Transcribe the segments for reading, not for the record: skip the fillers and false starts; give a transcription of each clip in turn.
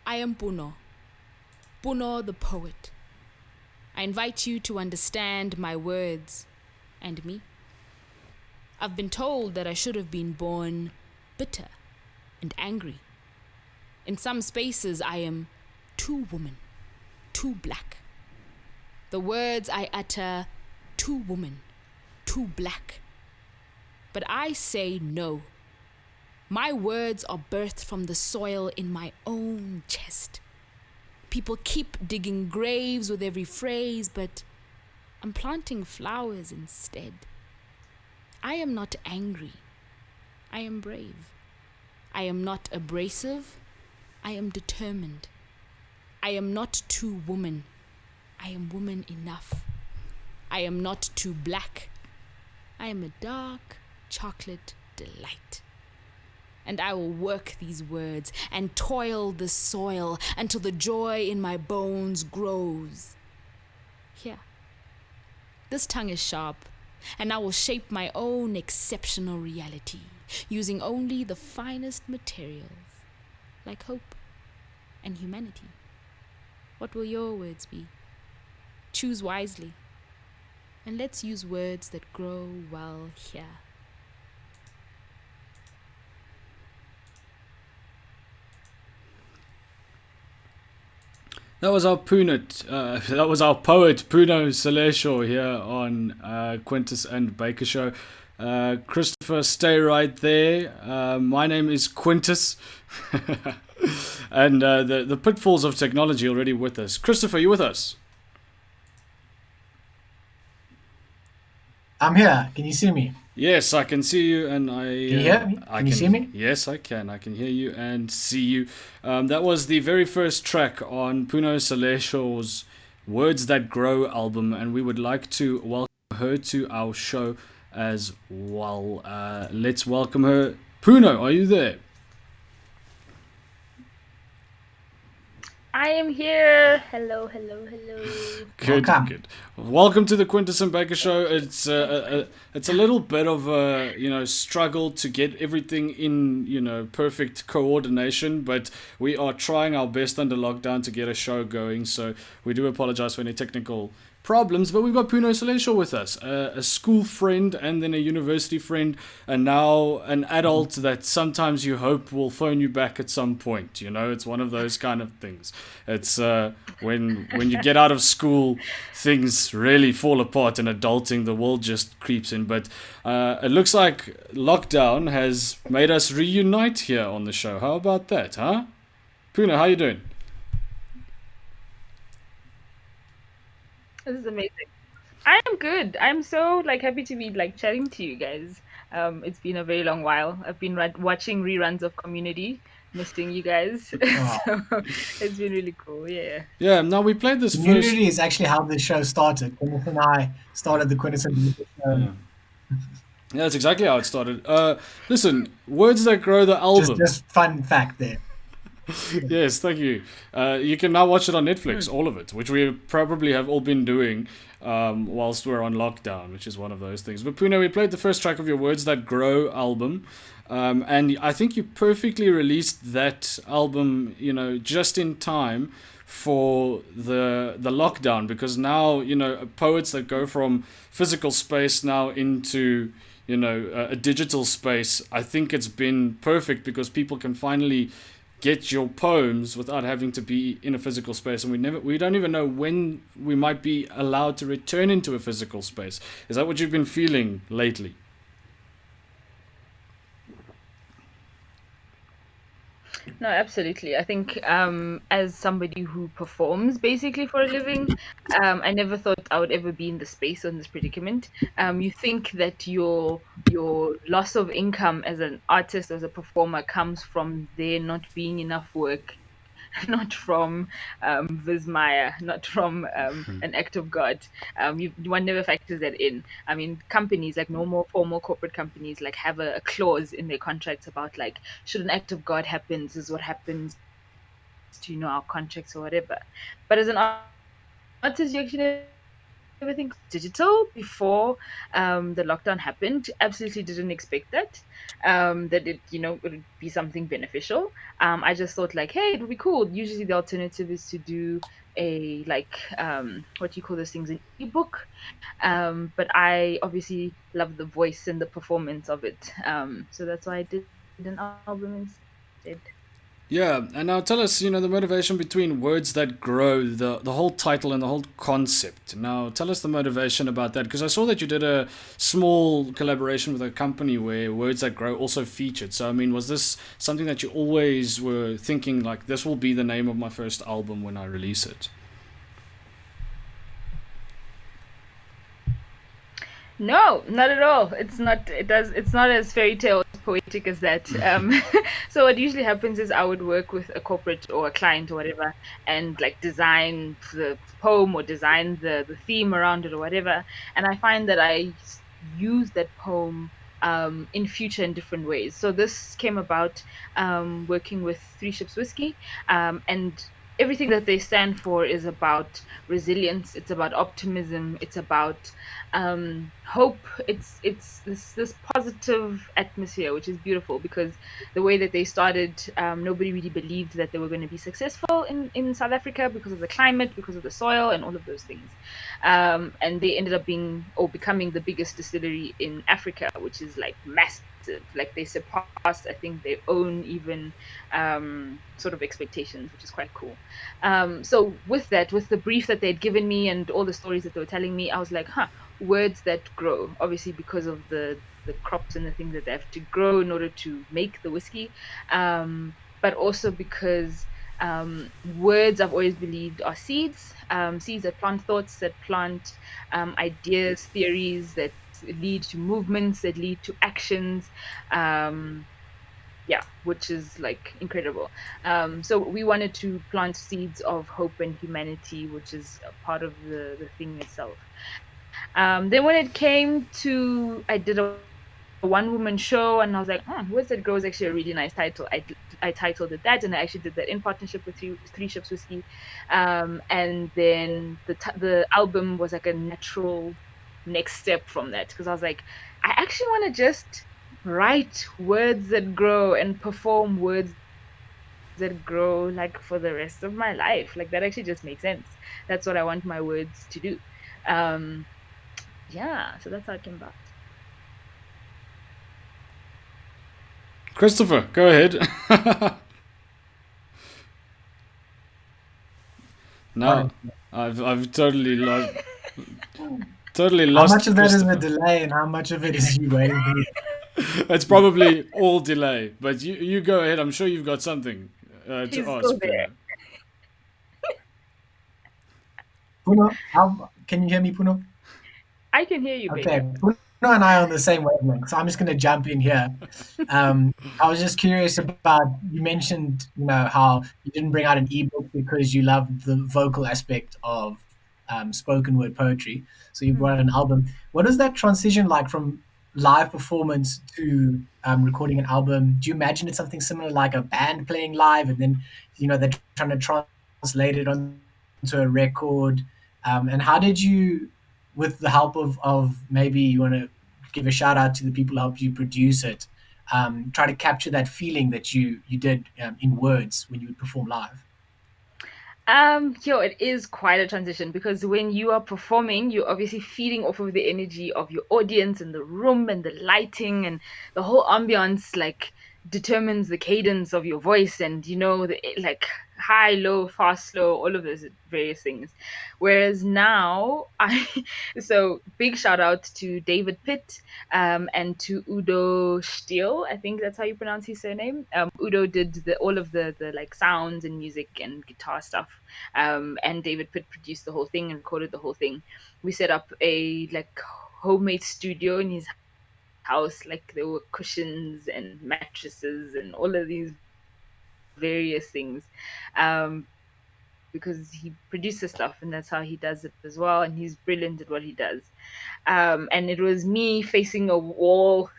I am Puno the poet. I invite you to understand my words and me. I've been told that I should have been born bitter and angry. In some spaces, I am too woman, too black. The words I utter, too woman, too black. But I say no. My words are birthed from the soil in my own chest. People keep digging graves with every phrase, but I'm planting flowers instead. I am not angry. I am brave. I am not abrasive. I am determined. I am not too woman. I am woman enough. I am not too black. I am a dark chocolate delight. And I will work these words and toil the soil until the joy in my bones grows. Here, this tongue is sharp, and I will shape my own exceptional reality, using only the finest materials, like hope and humanity. What will your words be? Choose wisely, and let's use words that grow well here. That was our that was our poet Puno Selesho here on Quintus and Baker show. Christopher, stay right there. My name is Quintus, and the pitfalls of technology already with us. Christopher, you with us? I'm here. Can you see me? Yes, I can see you, and I. Can you hear me? I Can you see me? Yes, I can. I can hear you and see you. That was the very first track on Puno Selesho's "Words That Grow" album, and we would like to welcome her to our show as well. Let's welcome her. Puno, are you there? I am here. Hello. Good, Welcome. good. Welcome to the Quintus and Baker show. It's a little bit of a struggle to get everything in perfect coordination, but we are trying our best under lockdown to get a show going. So we do apologize for any technical problems, but we've got Puno Selesho with us, a school friend and then a university friend, and now an adult that sometimes you hope will phone you back at some point. It's one of those kind of things. It's when you get out of school, things really fall apart, and adulting, the world just creeps in. But it looks like lockdown has made us reunite here on the show. How about that, huh? Puno, how you doing? This is amazing. I am good. I'm so happy to be chatting to you guys. It's been a very long while. I've been watching reruns of Community, missing you guys. Wow. So it's been really cool. Yeah. Yeah, now we played this first. Community is actually how the show started. Quintus and I started the Quintus and Baker show. Yeah, that's exactly how it started. Listen, Words That Grow, the album. Just fun fact there. Yes, thank you. You can now watch it on Netflix, all of it, which we probably have all been doing whilst we're on lockdown, which is one of those things. But Puno, we played the first track of your Words That Grow album, and I think you perfectly released that album, just in time for the lockdown, because now, poets that go from physical space now into a digital space, I think it's been perfect because people can finally get your poems without having to be in a physical space, and we don't even know when we might be allowed to return into a physical space. Is that what you've been feeling lately? No, absolutely. I think as somebody who performs basically for a living, I never thought I would ever be in the space or in this predicament. You think that your loss of income as an artist, as a performer, comes from there not being enough work, not from Vismaya, not from an act of God. One never factors that in. I mean, companies like normal, formal corporate companies have a clause in their contracts about should an act of God happen, this is what happens to our contracts or whatever. But as an artist, you actually everything digital before the lockdown happened. Absolutely didn't expect that. That it, would be something beneficial. I just thought like, hey, it would be cool. Usually the alternative is to do a like what do you call those things, an ebook. But I obviously love the voice and the performance of it. So that's why I did an album instead. Yeah, and now tell us, the motivation between Words That Grow, the whole title and the whole concept. Now, tell us the motivation about that, because I saw that you did a small collaboration with a company where Words That Grow also featured. So, I mean, was this something that you always were thinking, like, this will be the name of my first album when I release it? No, not at all. It's not. It does. It's not as fairy tale poetic as that. So what usually happens is I would work with a corporate or a client or whatever, and like design the poem or design the theme around it or whatever. And I find that use that poem in future in different ways. So this came about working with Three Ships Whiskey, and everything that they stand for is about resilience. It's about optimism. It's about hope. It's this positive atmosphere, which is beautiful because the way that they started, nobody really believed that they were going to be successful in South Africa because of the climate, because of the soil, and all of those things. And they ended up being or becoming the biggest distillery in Africa, which is like massive. Like they surpassed, I think, their own even sort of expectations, which is quite cool. So with that, with the brief that they'd given me and all the stories that they were telling me, I was like, huh, words that grow. Obviously, because of the crops and the things that they have to grow in order to make the whiskey, but also because words I've always believed are seeds, seeds that plant thoughts, that plant ideas, theories that lead to movements, that lead to actions. Um, yeah, which is like incredible. So we wanted to plant seeds of hope and humanity, which is a part of the thing itself. Then when it came to, I did a one woman show, and I was like, Words That Grow is actually a really nice title. I titled it that, and I actually did that in partnership with Three Ships Whiskey. And then the album was like a natural next step from that because I was like, I actually want to just write words that grow and perform words that grow like for the rest of my life. Like that actually just makes sense. That's what I want my words to do. Um, yeah, so that's how it came about. Christopher, go ahead. Pardon. Now, I've totally How lost much of that is a Christopher. delay and how much of it is you waiting for me? It's probably all delay, but you go ahead. I'm sure you've got something to She's still ask, there. Puno. Puno, can you hear me, Puno? I can hear you, Okay, Baker. Puno and I are on the same wavelength, so I'm just going to jump in here. I was just curious about, you mentioned, how you didn't bring out an ebook because you loved the vocal aspect of spoken word poetry. So you brought out an album. What is that transition like from live performance to recording an album? Do you imagine it's something similar like a band playing live and then, they're trying to translate it onto a record? And how did you, with the help of maybe you want to give a shout out to the people who helped you produce it, try to capture that feeling that you did in words when you would perform live? It is quite a transition because when you are performing, you're obviously feeding off of the energy of your audience and the room and the lighting and the whole ambiance like determines the cadence of your voice and the like high, low, fast, slow, all of those various things. Whereas now I so big shout out to David Pitt and to Udo Stiel. I think that's how you pronounce his surname. Udo did all of the like sounds and music and guitar stuff, and David Pitt produced the whole thing and recorded the whole thing. We set up a like homemade studio in his house. Like there were cushions and mattresses and all of these various things, because he produces stuff and that's how he does it as well. And he's brilliant at what he does. And it was me facing a wall.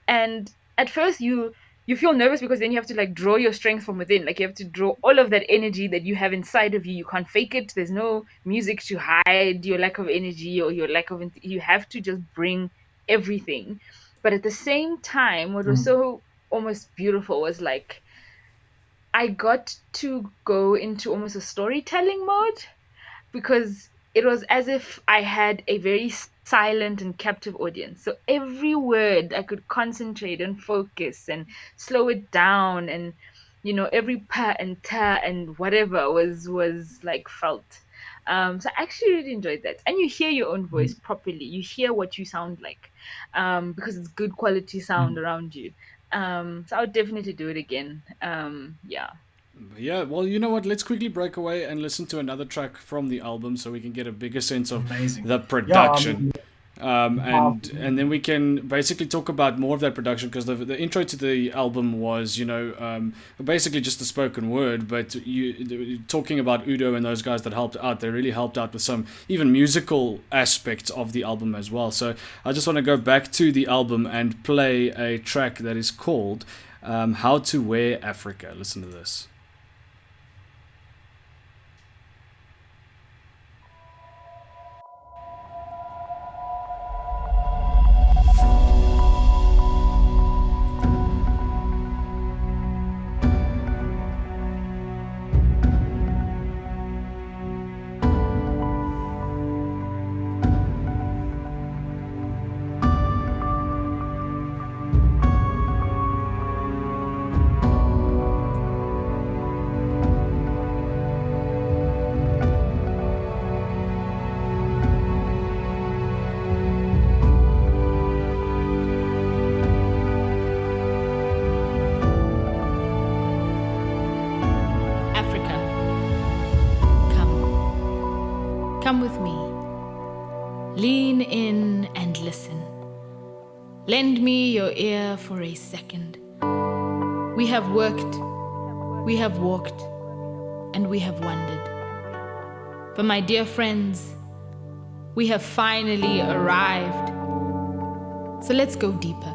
And at first you feel nervous because then you have to like draw your strength from within. Like you have to draw all of that energy that you have inside of you. You can't fake it. There's no music to hide your lack of energy or your lack of. You have to just bring everything. But at the same time, what was so almost beautiful was like I got to go into almost a storytelling mode, because it was as if I had a very silent and captive audience. So every word I could concentrate and focus and slow it down, and every pa and ta and whatever was like felt. So I actually really enjoyed that. And you hear your own voice properly. You hear what you sound like, because it's good quality sound around you. So I would definitely do it again. Yeah. Yeah, well, you know what? Let's quickly break away and listen to another track from the album so we can get a bigger sense of Amazing. the production. Yeah, And then we can basically talk about more of that production, because the intro to the album was, basically just a spoken word, but you talking about Udo and those guys that helped out, they really helped out with some even musical aspects of the album as well. So I just want to go back to the album and play a track that is called How to Wear Africa. Listen to this. Come with me. Lean in and listen. Lend me your ear for a second. We have worked, we have walked, and we have wandered. But my dear friends, we have finally arrived. So let's go deeper.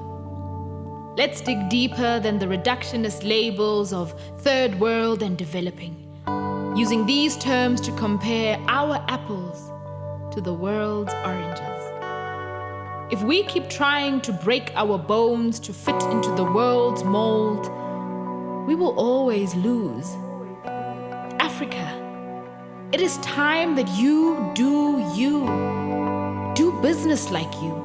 Let's dig deeper than the reductionist labels of third world and developing, using these terms to compare our apples to the world's oranges. If we keep trying to break our bones to fit into the world's mold, we will always lose. Africa, it is time that you do you. Do business like you.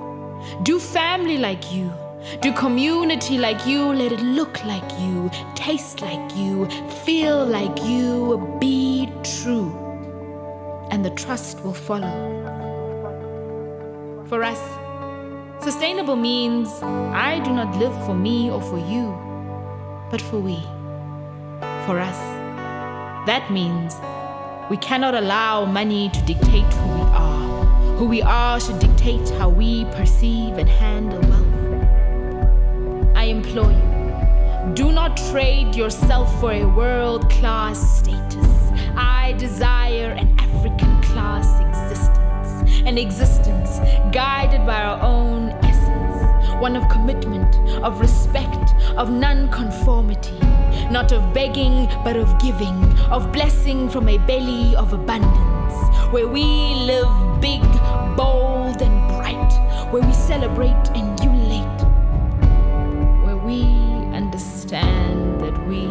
Do family like you. Do community like you. Let it look like you, taste like you, feel like you, be true. And the trust will follow. For us, sustainable means I do not live for me or for you, but for we. For us, that means we cannot allow money to dictate who we are. Who we are should dictate how we perceive and handle wealth. I implore you, do not trade yourself for a world-class status. I desire an African-class existence, an existence guided by our own essence, one of commitment, of respect, of non-conformity, not of begging, but of giving, of blessing from a belly of abundance, where we live big, bold, and bright, where we celebrate and emulate, where we understand that we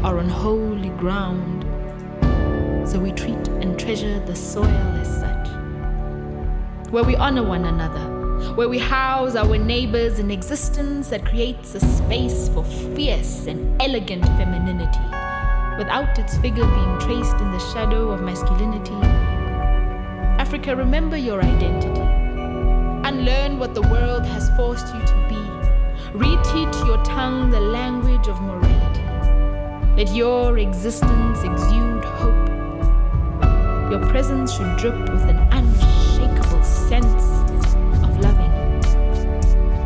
are on holy ground, so we treat and treasure the soil as such, where we honor one another, where we house our neighbors in existence that creates a space for fierce and elegant femininity, without its figure being traced in the shadow of masculinity. Africa, remember your identity. Unlearn what the world has forced you to be. Reteach your tongue the language of morality. Let your existence exude hope. Your presence should drip with an unshakable sense of loving.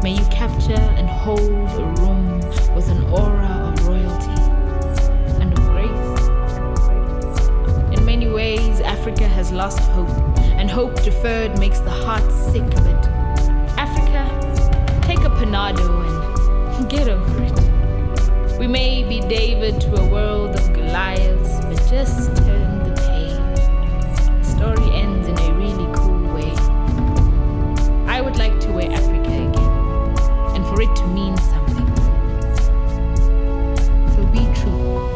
May you capture and hold a room with an aura of royalty and of grace. In many ways, Africa has lost hope, and hope deferred makes the heart sick. But Africa, take a panado and Get over it. We may be David to a world of Goliaths, but just turn the page. The story ends in a really cool way. I would like to wear Africa again, and for it to mean something. So be true,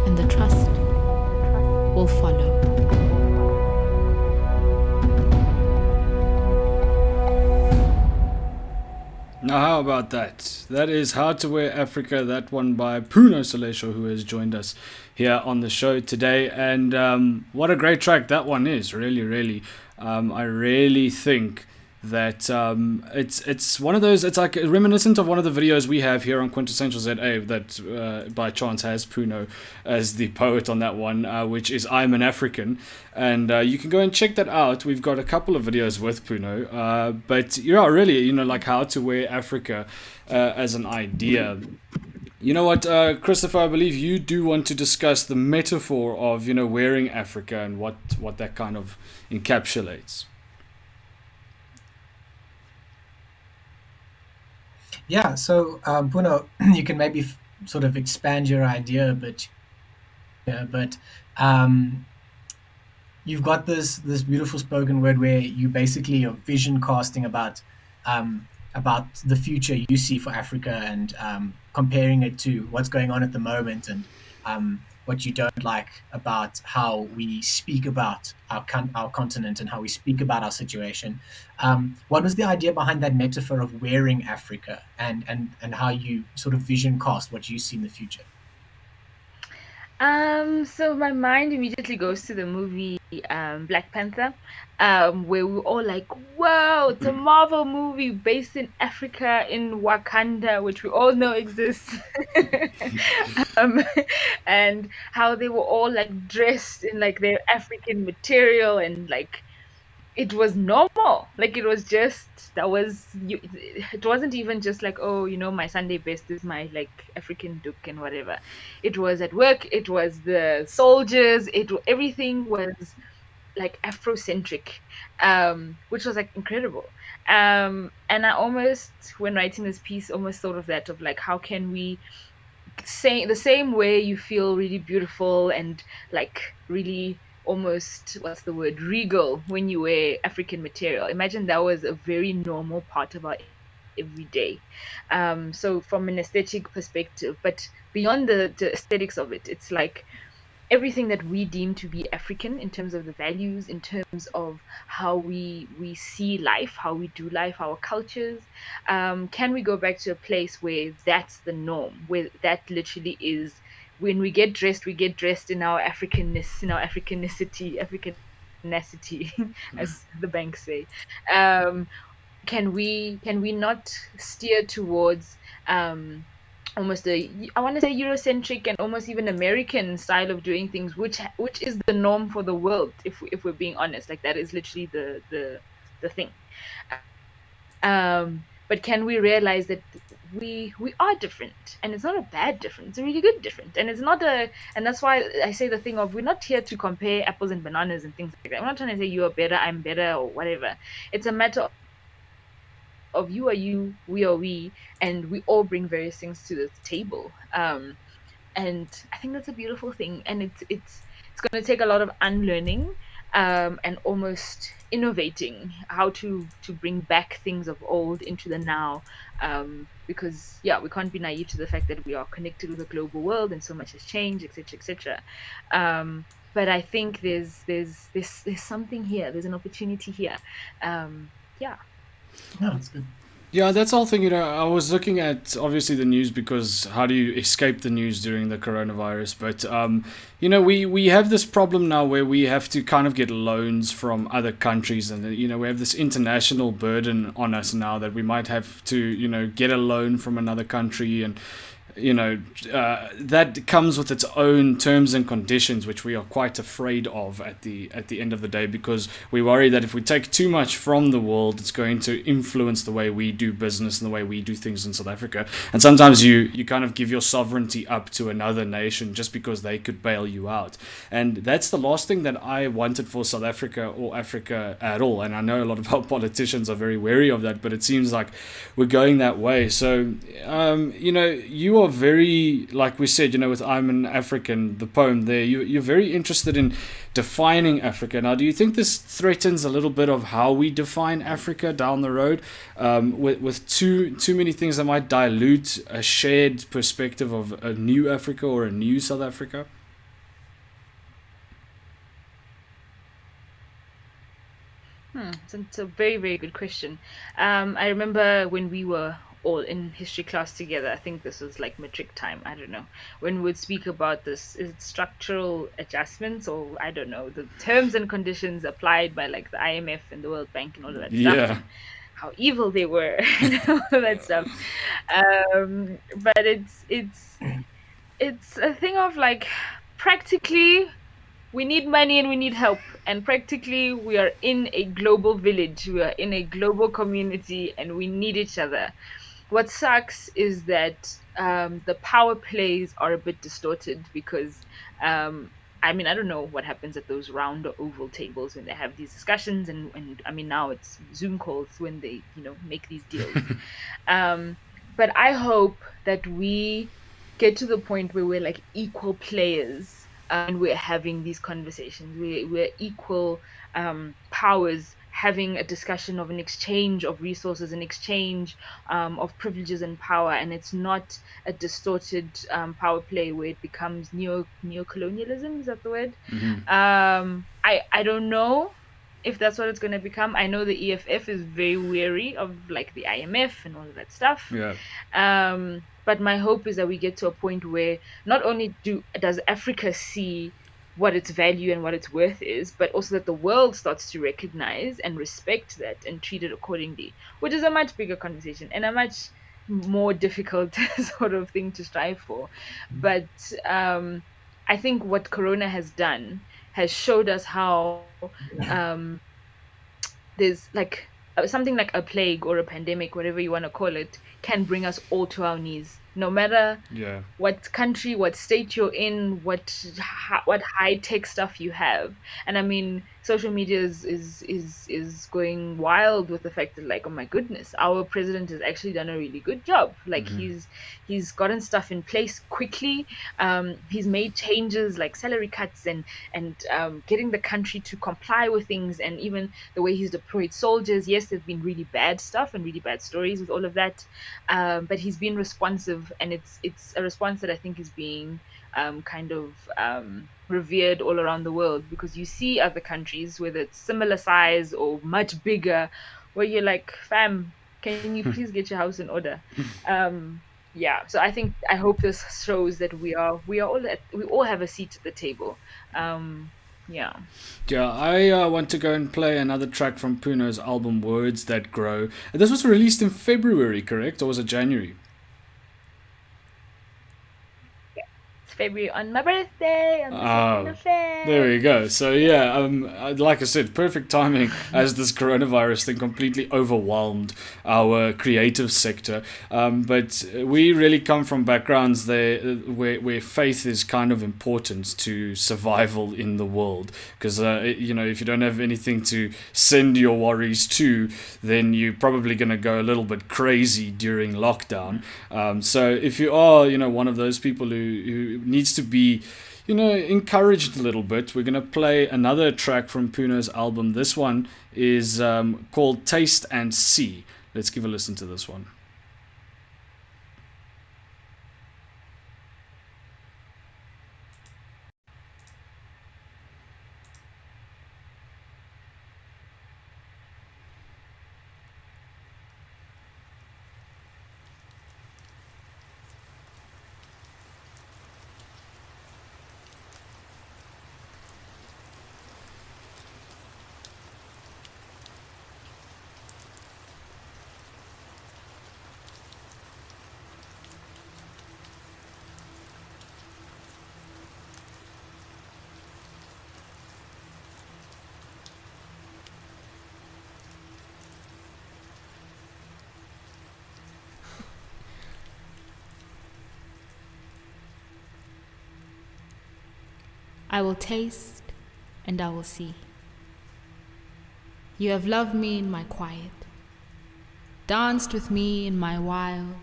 and the trust will follow. Now, how about that? That is How to Wear Africa, that one by Puno Selesho, who has joined us here on the show today. And what a great track that one is, really, really. I really think that it's one of those, it's like reminiscent of one of the videos we have here on Quintessential ZA that by chance has Puno as the poet on that one, which is I'm an African, and you can go and check that out. We've got a couple of videos with Puno, but yeah, really, you know, like How to Wear Africa as an idea. You know what, Christopher, I believe you do want to discuss the metaphor of, you know, wearing Africa and what that kind of encapsulates. Yeah, so Puno, you can maybe sort of expand your idea a bit. Yeah, but you've got this beautiful spoken word where you basically are vision casting about the future you see for Africa, and comparing it to what's going on at the moment, and what you don't like about how we speak about our continent and how we speak about our situation. What was the idea behind that metaphor of wearing Africa, and how you sort of vision cast what you see in the future? So my mind immediately goes to the movie Black Panther, where we were all like, "Whoa, it's a Marvel movie based in Africa, in Wakanda, which we all know exists." um, and how they were all like dressed in like their African material, and like it was normal. Like it was just that was you. It wasn't even just like, oh, you know, my Sunday best is my like African duke and whatever. It was at work. It was the soldiers. Everything was like Afrocentric, which was like incredible. And I almost, when writing this piece, almost thought of that, of like, how can we say the same way you feel really beautiful and like really almost, what's the word, regal when you wear African material. Imagine that was a very normal part of our everyday. So from an aesthetic perspective, but beyond the aesthetics of it, it's like everything that we deem to be African in terms of the values, in terms of how we see life, how we do life, our cultures. Can we go back to a place where that's the norm, where that literally is, when we get dressed in our Africanness, in our Africanacity, as the banks say. Um, can we not steer towards almost a, I want to say, Eurocentric and almost even American style of doing things, which is the norm for the world, if we're being honest. Like that is literally the thing. But can we realize that we are different, and it's not a bad difference, it's a really good different, and it's not a, and that's why I say the thing of, we're not here to compare apples and bananas and things like that. We're not trying to say you are better, I'm better, or whatever. It's a matter of you are you, we are we, and we all bring various things to the table. And I think that's a beautiful thing, and it's going to take a lot of unlearning, and almost innovating how to bring back things of old into the now, because yeah, we can't be naive to the fact that we are connected with a global world and so much has changed, etc., etc. But I think there's something here, there's an opportunity here. Yeah. Yeah, that's good. Yeah, that's the whole thing. You know, I was looking at obviously the news, because how do you escape the news during the coronavirus? But you know, we have this problem now where we have to kind of get loans from other countries, and you know, we have this international burden on us now that we might have to, you know, get a loan from another country, and that comes with its own terms and conditions, which we are quite afraid of at the end of the day, because we worry that if we take too much from the world, it's going to influence the way we do business and the way we do things in South Africa. And sometimes you kind of give your sovereignty up to another nation just because they could bail you out. And that's the last thing that I wanted for South Africa or Africa at all. And I know a lot of our politicians are very wary of that, but it seems like we're going that way. So, you are very, like we said, with I'm an African, the poem there, you're very interested in defining Africa. Now, do you think this threatens a little bit of how we define Africa down the road, with too many things that might dilute a shared perspective of a new Africa or a new South Africa? It's a very, very good question. I remember when we were all in history class together, I think this was like matric time, I don't know, when we would speak about this, is it structural adjustments, or I don't know, the terms and conditions applied by like the IMF and the World Bank and all of that stuff, Yeah. and how evil they were and all of that stuff. But it's a thing of like, practically we need money and we need help, and practically we are in a global village, we are in a global community, and we need each other. What sucks is that the power plays are a bit distorted because I mean, I don't know what happens at those round or oval tables when they have these discussions, and I mean, now it's Zoom calls when they make these deals. But I hope that we get to the point where we're like equal players, and we're having these conversations. We're equal powers, having a discussion of an exchange of resources, an exchange of privileges and power, and it's not a distorted power play where it becomes neocolonialism. Is that the word? I don't know if that's what it's going to become. I know the EFF is very wary of like the IMF and all of that stuff. Yeah. But my hope is that we get to a point where not only does Africa see what its value and what its worth is, but also that the world starts to recognize and respect that and treat it accordingly, which is a much bigger conversation and a much more difficult sort of thing to strive for. But I think what Corona has done has showed us how there's like something like a plague or a pandemic, whatever you want to call it, can bring us all to our knees, no matter Yeah. what country, what state you're in, what high tech stuff you have. And I mean, social media is going wild with the fact that, like, oh my goodness, our president has actually done a really good job. Like, he's gotten stuff in place quickly. He's made changes like salary cuts and getting the country to comply with things, and even the way he's deployed soldiers. Yes, there's been really bad stuff and really bad stories with all of that, but he's been responsive, and it's a response that I think is being kind of revered all around the world, because you see other countries, whether it's similar size or much bigger, where you're like, fam, can you please get your house in order? Yeah, so I hope this shows that we all have a seat at the table. Yeah. Yeah, I want to go and play another track from Puno's album Words That Grow. This was released in February, correct? Or was it January? February, on my birthday, on the 2nd of Feb. There we go. So yeah, like I said, perfect timing as this coronavirus thing completely overwhelmed our creative sector. But we really come from backgrounds there where faith is kind of important to survival in the world. Because if you don't have anything to send your worries to, then you're probably going to go a little bit crazy during lockdown. So if you are, one of those people who needs to be encouraged a little bit, we're going to play another track from Puno's album. This one is called Taste and See. Let's give a listen to this one. I will taste and I will see. You have loved me in my quiet, danced with me in my wild.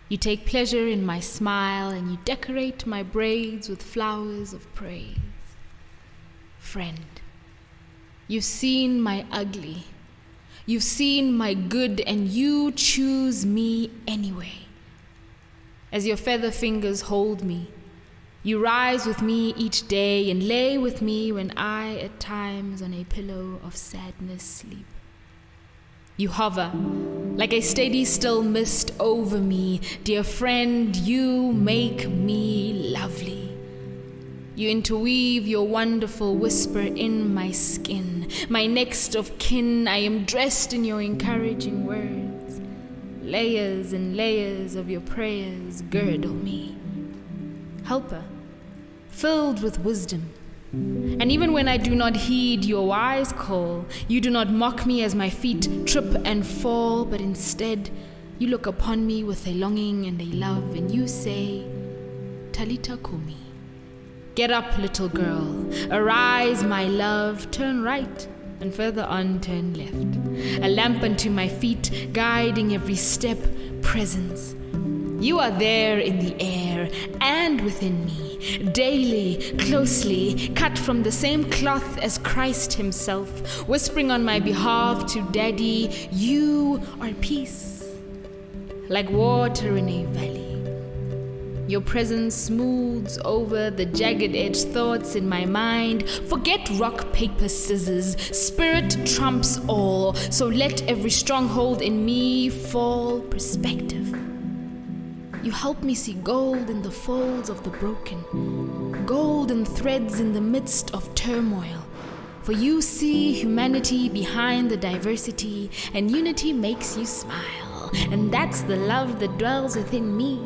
You take pleasure in my smile, and you decorate my braids with flowers of praise. Friend, you've seen my ugly, you've seen my good, and you choose me anyway. As your feather fingers hold me, you rise with me each day and lay with me when I at times on a pillow of sadness sleep. You hover like a steady still mist over me. Dear friend, you make me lovely. You interweave your wonderful whisper in my skin. My next of kin, I am dressed in your encouraging words. Layers and layers of your prayers girdle me. Helper, filled with wisdom. And even when I do not heed your wise call, you do not mock me as my feet trip and fall, but instead you look upon me with a longing and a love, and you say, Talita Kumi. Get up, little girl, arise, my love, turn right, and further on turn left. A lamp unto my feet, guiding every step, presence. You are there in the air and within me, daily, closely, cut from the same cloth as Christ himself, whispering on my behalf to Daddy, you are peace, like water in a valley. Your presence smooths over the jagged-edged thoughts in my mind. Forget rock, paper, scissors. Spirit trumps all, so let every stronghold in me fall. Perspective. You help me see gold in the folds of the broken, golden threads in the midst of turmoil. For you see humanity behind the diversity, and unity makes you smile. And that's the love that dwells within me.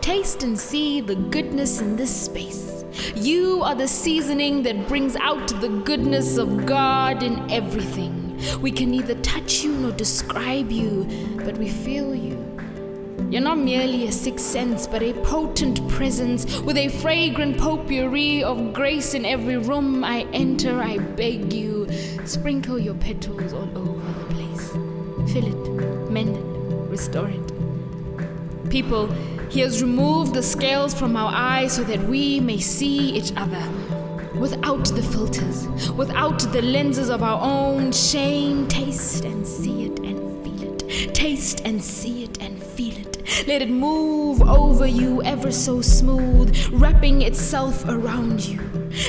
Taste and see the goodness in this space. You are the seasoning that brings out the goodness of God in everything. We can neither touch you nor describe you, but we feel you. You're not merely a sixth sense, but a potent presence with a fragrant potpourri of grace in every room I enter. I beg you, sprinkle your petals all over the place. Fill it, mend it, restore it. People, he has removed the scales from our eyes so that we may see each other without the filters, without the lenses of our own shame. Taste and see it and feel it. Taste and see it and feel it. Let it move over you ever so smooth, wrapping itself around you.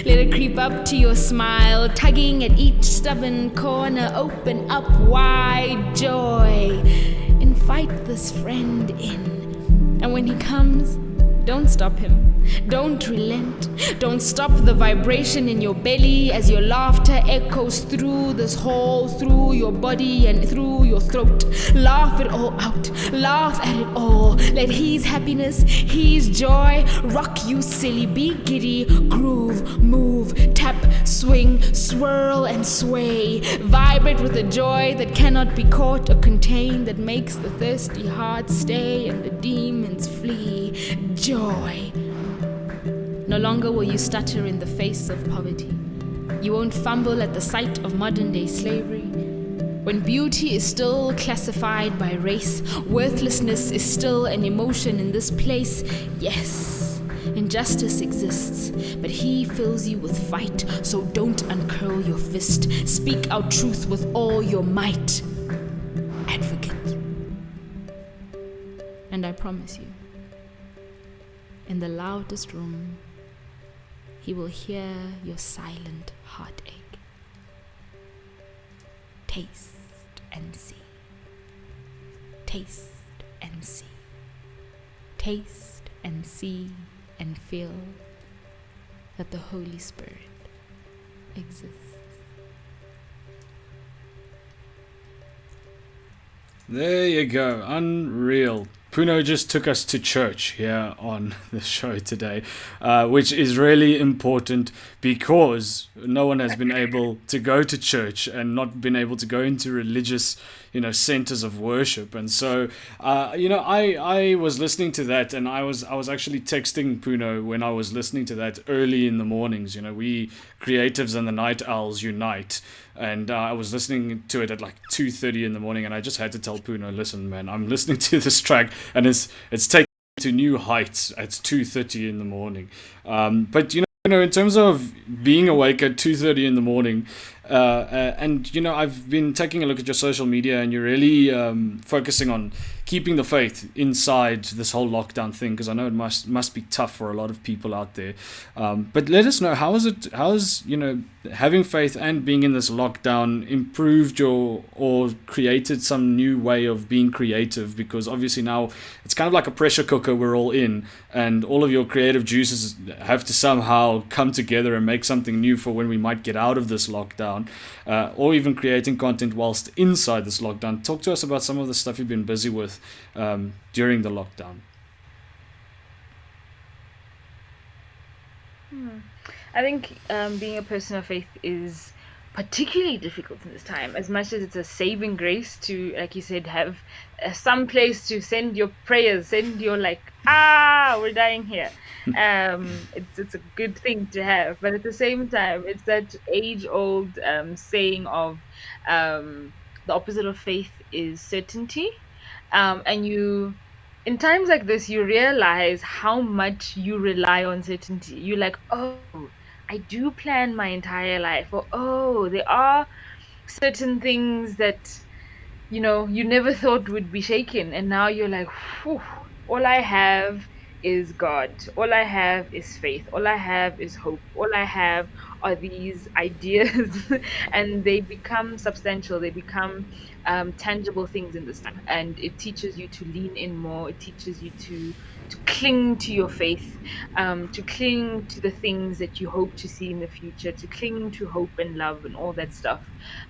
Let it creep up to your smile, tugging at each stubborn corner. Open up wide, joy. Invite this friend in. And when he comes, don't stop him. Don't relent. Don't stop the vibration in your belly as your laughter echoes through this hall, through your body and through your throat. Laugh it all out. Laugh at it all. Let his happiness, his joy rock you silly. Be giddy, groove, move, tap, swing, swirl and sway. Vibrate with a joy that cannot be caught or contained, that makes the thirsty heart stay and the demons flee. Joy. No longer will you stutter in the face of poverty. You won't fumble at the sight of modern-day slavery. When beauty is still classified by race, worthlessness is still an emotion in this place. Yes, injustice exists, but he fills you with fight, so don't uncurl your fist. Speak out truth with all your might. Advocate. And I promise you, in the loudest room, he will hear your silent heartache. Taste and see. Taste and see. Taste and see and feel that the Holy Spirit exists. There you go. Unreal. Puno just took us to church here on the show today, which is really important because no one has been able to go to church and not been able to go into religious, centers of worship. And so I was listening to that, and I was actually texting Puno when I was listening to that early in the mornings. We creatives and the night owls unite, and I was listening to it at like 2:30 in the morning, and I just had to tell Puno, listen, man, I'm listening to this track, and it's taking to new heights at 2:30 in the morning. But in terms of being awake at 2:30 in the morning, and I've been taking a look at your social media, and you're really focusing on keeping the faith inside this whole lockdown thing, because I know it must be tough for a lot of people out there. But let us know, how has having faith and being in this lockdown improved or created some new way of being creative? Because obviously now it's kind of like a pressure cooker we're all in, and all of your creative juices have to somehow come together and make something new for when we might get out of this lockdown, or even creating content whilst inside this lockdown. Talk to us about some of the stuff you've been busy with during the lockdown. I think being a person of faith is particularly difficult in this time. As much as it's a saving grace to, like you said, have some place to send your prayers, send your we're dying here. It's a good thing to have, but at the same time, it's that age-old saying of the opposite of faith is certainty. And in times like this, you realize how much you rely on certainty. You're like, oh, I do plan my entire life, or oh, there are certain things that you never thought would be shaken, and now you're like, whew, all I have is God, all I have is faith, all I have is hope, all I have are these ideas, and they become substantial, they become tangible things in this time, and it teaches you to lean in more, it teaches you to cling to your faith, to cling to the things that you hope to see in the future, to cling to hope and love and all that stuff,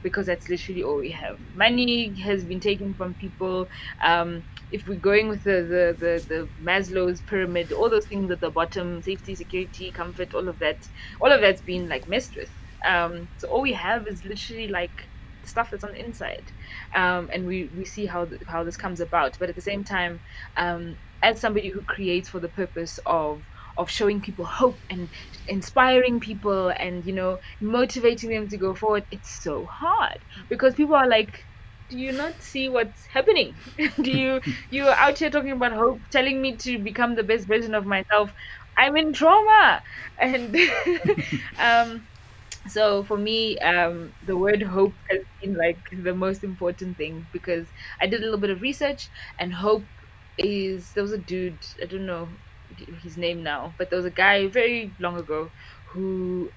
because that's literally all we have. Money has been taken from people. If we're going with the Maslow's pyramid, all those things at the bottom, safety, security, comfort, all of that's been messed with. So all we have is literally stuff that's on the inside, and we see how this comes about. But at the same time, as somebody who creates for the purpose of showing people hope and inspiring people and motivating them to go forward, it's so hard because people are like, do you not see what's happening? You're out here talking about hope, telling me to become the best version of myself. I'm in trauma. And so for me, the word hope has been the most important thing, because I did a little bit of research, and hope there was a dude, I don't know his name now, but there was a guy very long ago who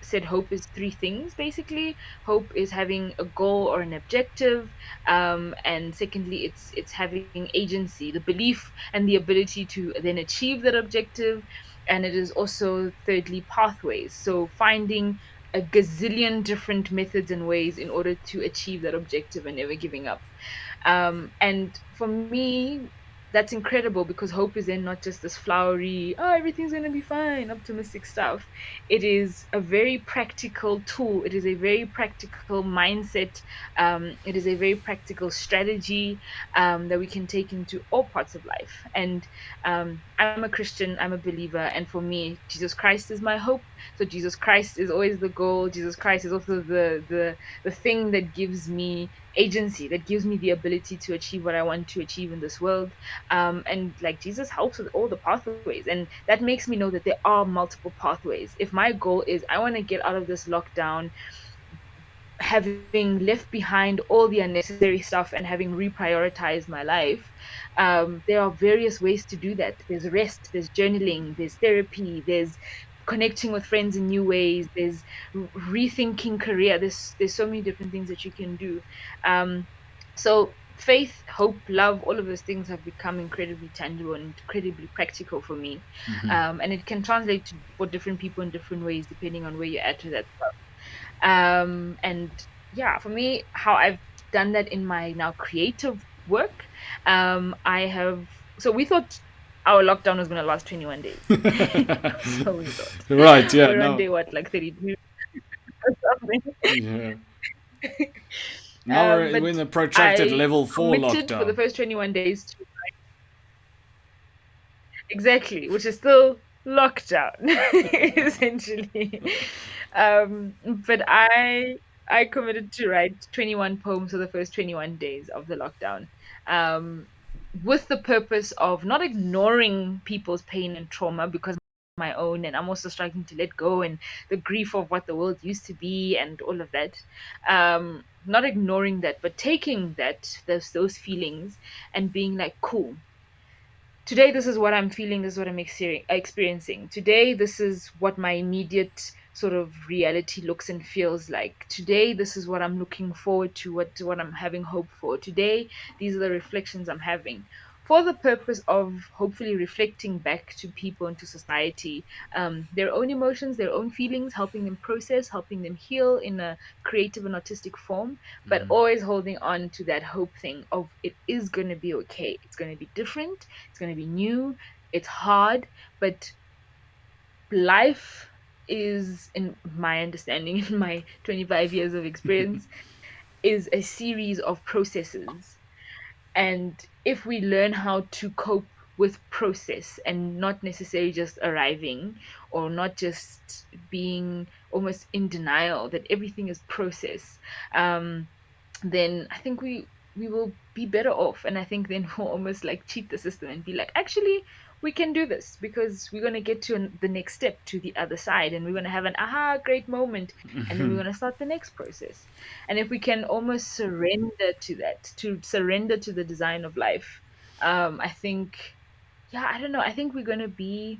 said hope is three things basically. Hope is having a goal or an objective, and secondly, it's having agency, the belief and the ability to then achieve that objective, and it is also thirdly pathways, so finding a gazillion different methods and ways in order to achieve that objective and never giving up. And for me, that's incredible, because hope is then not just this flowery, oh, everything's going to be fine, optimistic stuff. It is a very practical tool. It is a very practical mindset. It is a very practical strategy that we can take into all parts of life. And I'm a Christian, I'm a believer. And for me, Jesus Christ is my hope. So Jesus Christ is always the goal. Jesus Christ is also the thing that gives me agency, that gives me the ability to achieve what I want to achieve in this world. And Jesus helps with all the pathways, and that makes me know that there are multiple pathways. If my goal is I want to get out of this lockdown having left behind all the unnecessary stuff and having reprioritized my life, there are various ways to do that. There's rest, there's journaling, there's therapy, there's connecting with friends in new ways, there's rethinking career, there's so many different things that you can do. So faith, hope, love, all of those things have become incredibly tangible and incredibly practical for me. And it can translate for different people in different ways depending on where you're at with that stuff. And yeah, for me, how I've done that in my now creative work, so we thought our lockdown was going to last 21 days. So we thought. Right, yeah. We're on day, 32 or something. Yeah. Now we're in But the protracted I level 4 committed for the lockdown. first 21 days to exactly, which is still lockdown, essentially. But I committed to write 21 poems for the first 21 days of the lockdown. Um, with the purpose of not ignoring people's pain and trauma because my own, and I'm also struggling to let go and the grief of what the world used to be and all of that. Not ignoring that, but taking those feelings and being like, cool, today this is what I'm feeling, this is what I'm experiencing today, this is what my immediate sort of reality looks and feels like today, this is what I'm looking forward to, what I'm having hope for today, these are the reflections I'm having for the purpose of hopefully reflecting back to people and to society, their own emotions, their own feelings, helping them process, helping them heal in a creative and artistic form, but always holding on to that hope thing of it is going to be okay, it's going to be different, it's going to be new. It's hard, but life is, in my understanding, in my 25 years of experience, is a series of processes. And if we learn how to cope with process and not necessarily just arriving or not just being almost in denial that everything is process, um, then I think we will be better off. And I think then we'll almost like cheat the system and be like, actually, we can do this because we're going to get to the next step, to the other side, and we're going to have an aha, great moment, and then we're going to start the next process. And if we can almost surrender to that, to surrender to the design of life, I think, yeah, I don't know. I think we're gonna be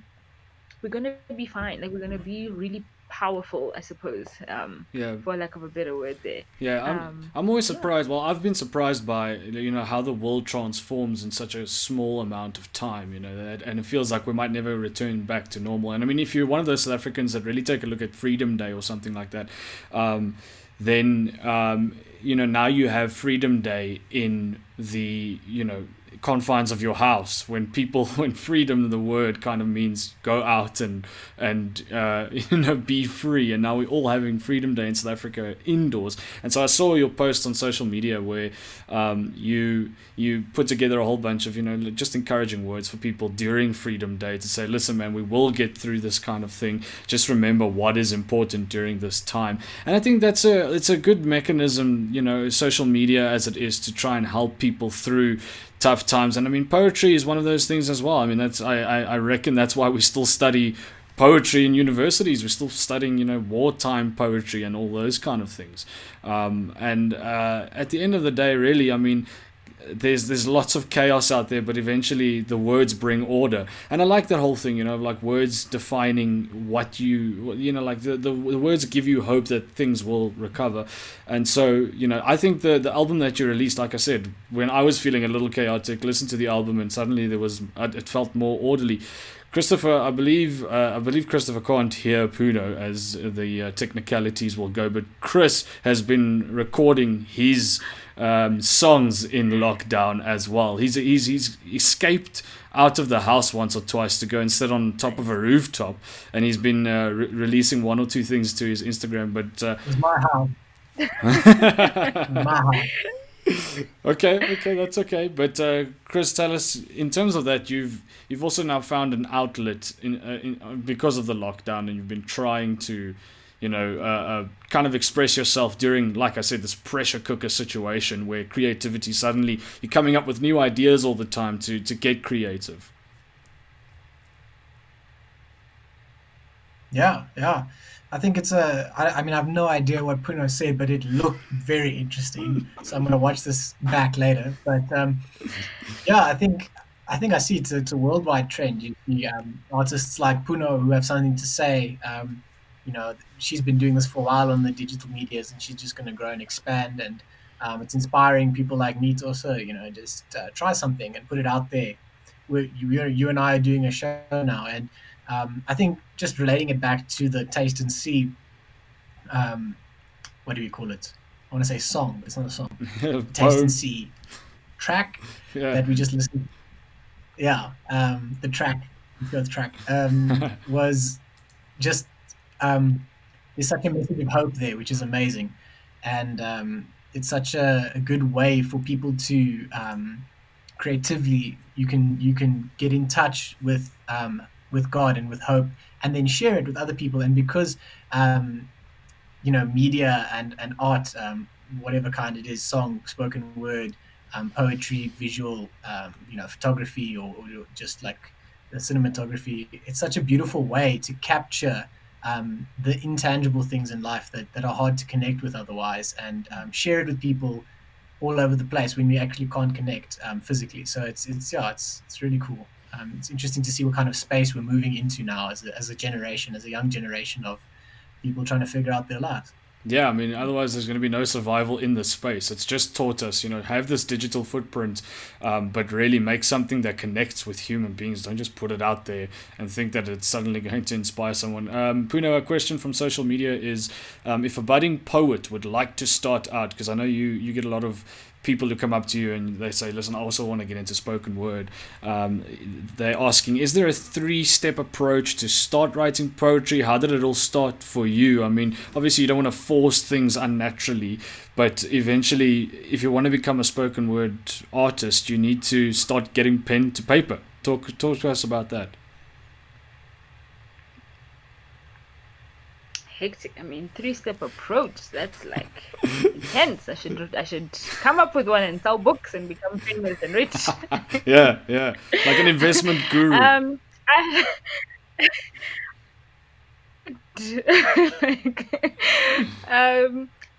fine. Like we're gonna be really powerful, I suppose, Yeah. for lack of a better word there. Yeah, Um, I'm always yeah. surprised. Well, I've been surprised by how the world transforms in such a small amount of time. And it feels like we might never return back to normal. And I mean, if you're one of those South Africans that really take a look at Freedom Day or something like that, then now you have Freedom Day in the confines of your house when freedom, the word kind of means go out and be free, and now we're all having Freedom Day in South Africa indoors. And so I saw your post on social media where you put together a whole bunch of just encouraging words for people during Freedom Day to say, listen man, we will get through this kind of thing, just remember what is important during this time. And I think it's a good mechanism, social media as it is, to try and help people through tough times. And I mean, poetry is one of those things as well. I mean, I reckon that's why we still study poetry in universities. We're still studying, wartime poetry and all those kind of things. And at the end of the day, really, I mean, there's lots of chaos out there, but eventually the words bring order. And I like that whole thing, like words defining what like the words give you hope that things will recover. And so, I think the album that you released, like I said, when I was feeling a little chaotic, listened to the album and suddenly it felt more orderly. Christopher, I believe Christopher can't hear Puno, as the technicalities will go, but Chris has been recording his songs in lockdown as well. He's escaped out of the house once or twice to go and sit on top of a rooftop, and he's been releasing one or two things to his Instagram. But It's my house. My house. okay, that's okay. But Chris, tell us, in terms of that, you've also now found an outlet because of the lockdown, and you've been trying to, kind of express yourself during, like I said, this pressure cooker situation where creativity, suddenly you're coming up with new ideas all the time to get creative. Yeah, yeah. I think I mean, I have no idea what Puno said, but it looked very interesting. So I'm gonna watch this back later. But yeah, I think I see it's a worldwide trend. You see artists like Puno who have something to say. She's been doing this for a while on the digital medias, and she's just going to grow and expand. And it's inspiring people like me to also, just try something and put it out there. You and I are doing a show now, and I think just relating it back to the Taste and See, um, what do we call it? I want to say song, but it's not a song. Taste and Poem. See track Yeah. that we just listened. Yeah, the track, the first track, was just there's such a message of hope there, which is amazing. And it's such a good way for people to creatively you can get in touch with God and with hope, and then share it with other people. And because media and art, whatever kind it is, song, spoken word, poetry, visual, photography, or just like the cinematography, it's such a beautiful way to capture the intangible things in life that are hard to connect with otherwise, and share it with people all over the place when we actually can't connect physically. So it's really cool. It's interesting to see what kind of space we're moving into now as a generation, as a young generation of people trying to figure out their lives. Yeah, I mean, otherwise there's going to be no survival in this space. It's just taught us, have this digital footprint, but really make something that connects with human beings. Don't just put it out there and think that it's suddenly going to inspire someone. Puno, a question from social media is, if a budding poet would like to start out, because I know you get a lot of people who come up to you and they say, listen, I also want to get into spoken word. They're asking, is there a 3-step approach to start writing poetry? How did it all start for you? I mean, obviously you don't want to force things unnaturally, but eventually if you want to become a spoken word artist, you need to start getting pen to paper. Talk to us about that. Hectic. I mean, 3-step approach. That's like intense. I should come up with one and sell books and become famous and rich. yeah, like an investment guru. I,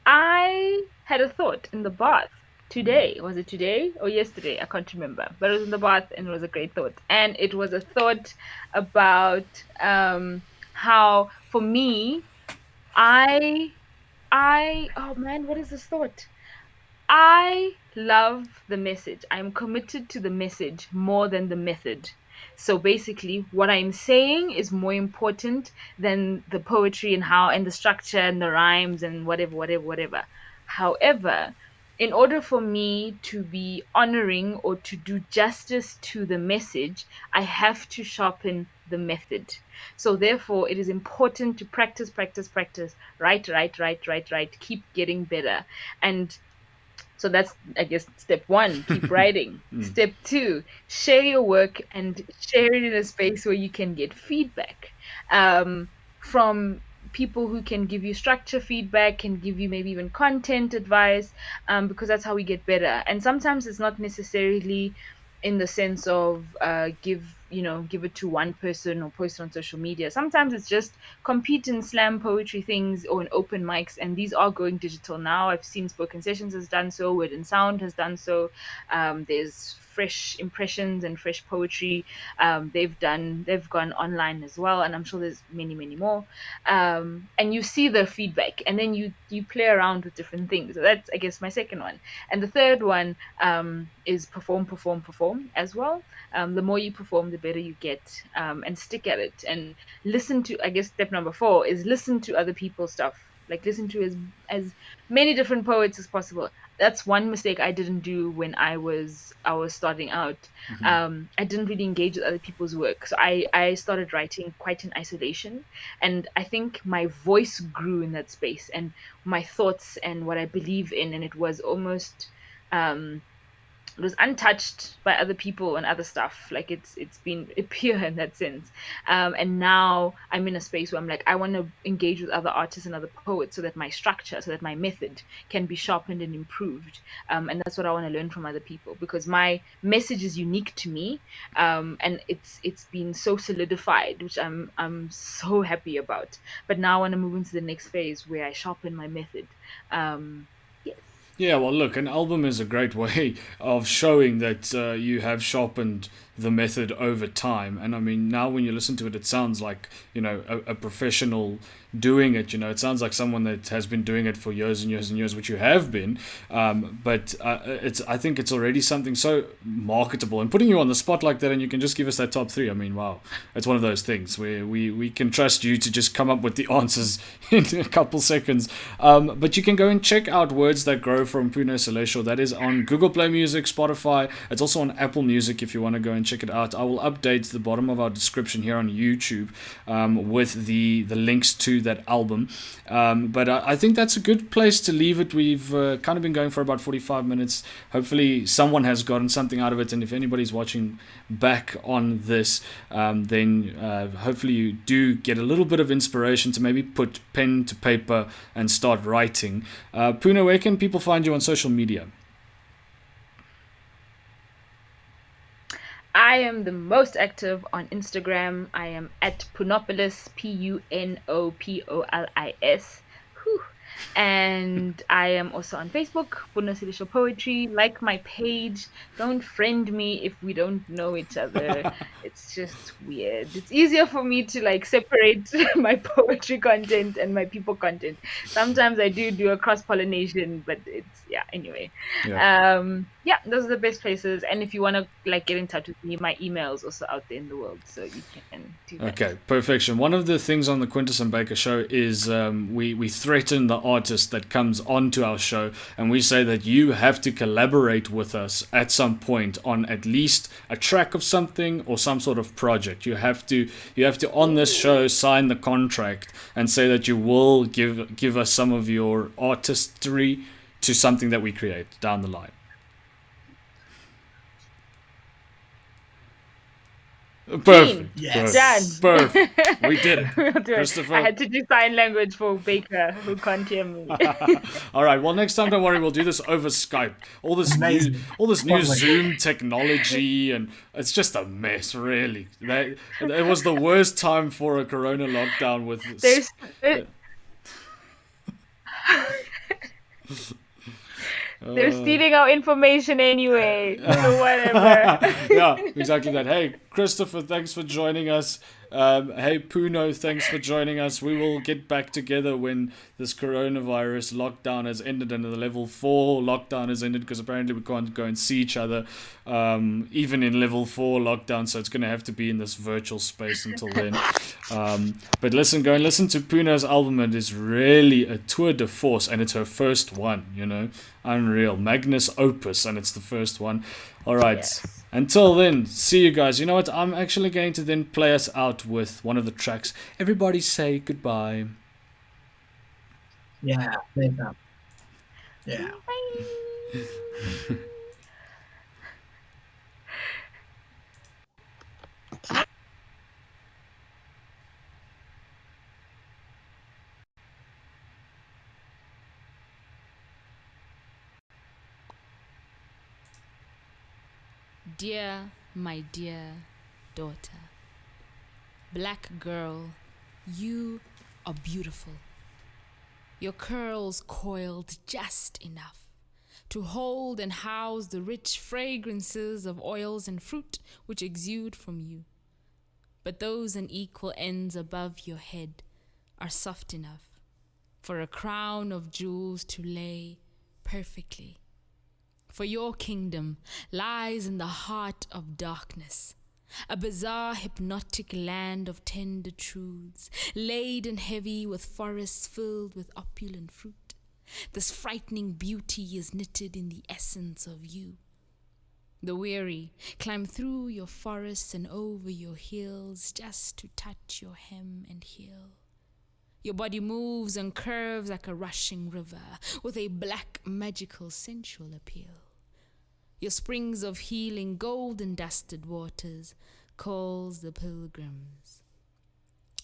I had a thought in the bath today. Was it today or yesterday? I can't remember. But it was in the bath and it was a great thought. And it was a thought about how, for me, oh man, what is this thought? I love the message. I'm committed to the message more than the method. So basically, what I'm saying is more important than the poetry and the structure and the rhymes and whatever. However, in order for me to be honoring or to do justice to the message, I have to sharpen the method. So therefore, it is important to practice, write, keep getting better. And so that's, I guess, step 1, keep writing. Step 2, share your work and share it in a space where you can get feedback from people who can give you structure feedback, can give you maybe even content advice, because that's how we get better. And sometimes it's not necessarily in the sense of give it to one person or post on social media. Sometimes it's just compete in slam poetry things or in open mics, and these are going digital now. I've seen Spoken Sessions has done so, Word and Sound has done so. There's Fresh Impressions and Fresh Poetry. They've gone online as well, and I'm sure there's many more. And you see the feedback, and then you play around with different things. So that's, I guess, my second one. And the third one is perform as well. The more you perform, the better you get, and stick at it and listen to, I guess step number 4 is listen to other people's stuff. Like, listen to as many different poets as possible. That's one mistake I didn't do when I was starting out. I didn't really engage with other people's work. So I started writing quite in isolation. And I think my voice grew in that space, and my thoughts and what I believe in. And it was almost, it was untouched by other people and other stuff. Like, it's been pure in that sense. And now I'm in a space where I'm like, I want to engage with other artists and other poets so that my structure, so that my method can be sharpened and improved. And that's what I want to learn from other people, because my message is unique to me. And it's been so solidified, which I'm so happy about. But now I want to move into the next phase where I sharpen my method. Yes. Yeah, well, look, an album is a great way of showing that you have sharpened the method over time. And I mean, now when you listen to it, it sounds like, a professional doing it. It sounds like someone that has been doing it for years and years and years, which you have been. But I think it's already something so marketable. And putting you on the spot like that, and you can just give us that top 3. I mean, wow, it's one of those things where we can trust you to just come up with the answers in a couple seconds. But you can go and check out Words That Grow from Puno Selesho. That is on Google Play Music, Spotify. It's also on Apple Music if you want to go and and check it out. I will update the bottom of our description here on YouTube with the links to that album. But I think that's a good place to leave it. We've kind of been going for about 45 minutes. Hopefully someone has gotten something out of it, and if anybody's watching back on this, then hopefully you do get a little bit of inspiration to maybe put pen to paper and start writing. Puno, where can people find you on social media? I am the most active on Instagram. I am at Punopolis, Punopolis. Whew. And I am also on Facebook, Puno Selesho Poetry. Like my page. Don't friend me if we don't know each other. It's just weird. It's easier for me to like separate my poetry content and my people content. Sometimes I do a cross pollination, but it's anyway. Yeah. Those are the best places. And if you want to like get in touch with me, my email is also out there in the world, so you can do that. Okay, perfection. One of the things on the Quintus and Baker show is we threaten the artist that comes onto our show, and we say that you have to collaborate with us at some point on at least a track of something or some sort of project. You have to on this show sign the contract and say that you will give us some of your artistry to something that we create down the line. Perfect. Yes. Perfect. We did it. We'll do it. Christopher. I had to do sign language for Baker, who can't hear me. All right. Well, next time, don't worry. We'll do this over Skype. All this Amazing. new Zoom technology, and it's just a mess. Really, it was the worst time for a Corona lockdown with. They're stealing our information anyway, so whatever. Yeah, exactly that. Hey, Christopher, thanks for joining us. Hey, Puno, thanks for joining us. We will get back together when this coronavirus lockdown has ended and the level 4 lockdown has ended, because apparently we can't go and see each other, even in level 4 lockdown, so it's going to have to be in this virtual space until then. But listen, go and listen to Puno's album. It is really a tour de force, and it's her first one, unreal. Magnus opus, and it's the first one. All right. Yes. Until then, see you guys. You know what? I'm actually going to then play us out with one of the tracks. Everybody say goodbye. Yeah. Later. Yeah. Dear, my dear daughter, black girl, you are beautiful. Your curls coiled just enough to hold and house the rich fragrances of oils and fruit which exude from you. But those unequal ends above your head are soft enough for a crown of jewels to lay perfectly. For your kingdom lies in the heart of darkness, a bizarre hypnotic land of tender truths, laden heavy with forests filled with opulent fruit. This frightening beauty is knitted in the essence of you. The weary climb through your forests and over your hills just to touch your hem and heel. Your body moves and curves like a rushing river with a black, magical, sensual appeal. Your springs of healing, golden dusted waters calls the pilgrims.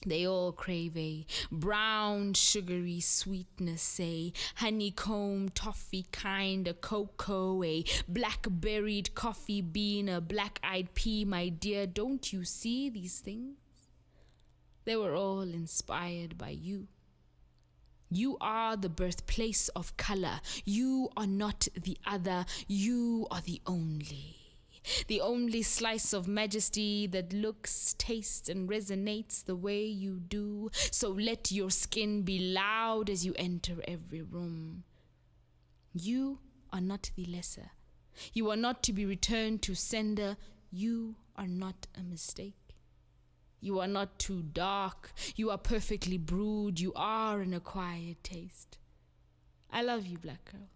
They all crave a brown, sugary sweetness, a honeycomb, toffee kind, a cocoa, a black-berried coffee bean, a black-eyed pea. My dear, don't you see these things? They were all inspired by you. You are the birthplace of color. You are not the other. You are the only slice of majesty that looks, tastes, and resonates the way you do. So let your skin be loud as you enter every room. You are not the lesser. You are not to be returned to sender. You are not a mistake. You are not too dark. You are perfectly brewed. You are an acquired taste. I love you, black girl.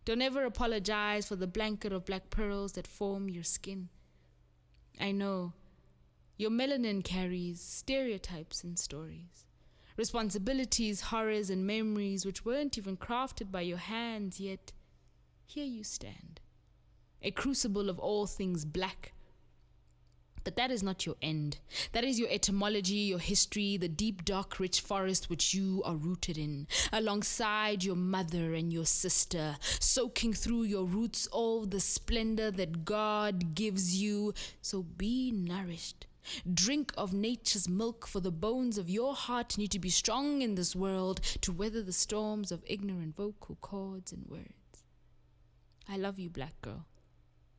Don't ever apologize for the blanket of black pearls that form your skin. I know. Your melanin carries stereotypes and stories, responsibilities, horrors, and memories which weren't even crafted by your hands, yet here you stand, a crucible of all things black. But that is not your end. That is your etymology, your history, the deep, dark, rich forest which you are rooted in, alongside your mother and your sister, soaking through your roots all the splendor that God gives you. So be nourished. Drink of nature's milk, for the bones of your heart need to be strong in this world to weather the storms of ignorant vocal cords and words. I love you, black girl.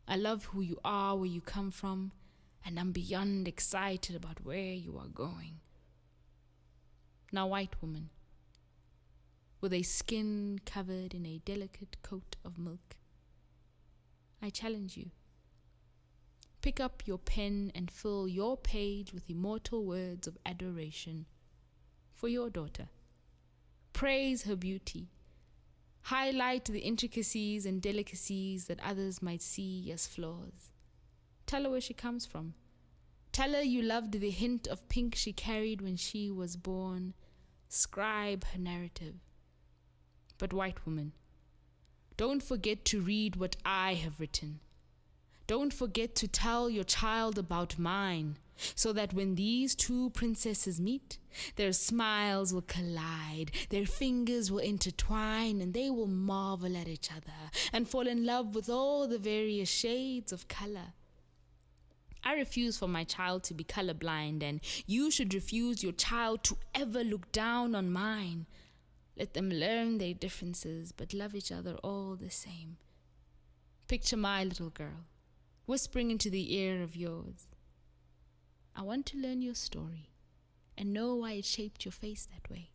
I love who you are, where you come from, and I'm beyond excited about where you are going. Now, white woman, with a skin covered in a delicate coat of milk, I challenge you. Pick up your pen and fill your page with immortal words of adoration for your daughter. Praise her beauty. Highlight the intricacies and delicacies that others might see as flaws. Tell her where she comes from. Tell her you loved the hint of pink she carried when she was born. Scribe her narrative. But white woman, don't forget to read what I have written. Don't forget to tell your child about mine, so that when these two princesses meet, their smiles will collide, their fingers will intertwine, and they will marvel at each other and fall in love with all the various shades of color. I refuse for my child to be colorblind, and you should refuse your child to ever look down on mine. Let them learn their differences, but love each other all the same. Picture my little girl, whispering into the ear of yours. I want to learn your story and know why it shaped your face that way.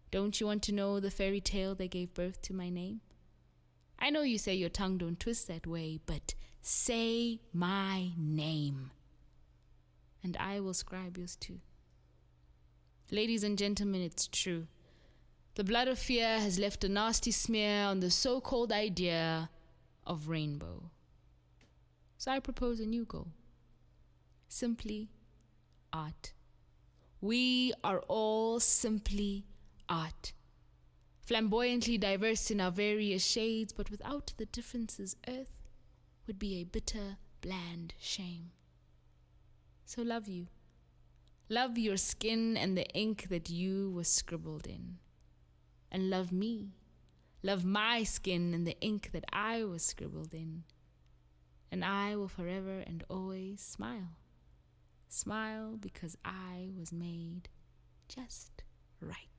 Don't you want to know the fairy tale that gave birth to my name? I know you say your tongue don't twist that way, but say my name, and I will scribe yours too. Ladies and gentlemen, it's true. The blood of fear has left a nasty smear on the so-called idea of rainbow. So I propose a new goal. Simply art. We are all simply art. Flamboyantly diverse in our various shades, but without the differences, earth would be a bitter, bland shame. So love you. Love your skin and the ink that you were scribbled in. And love me. Love my skin and the ink that I was scribbled in. And I will forever and always smile. Smile because I was made just right.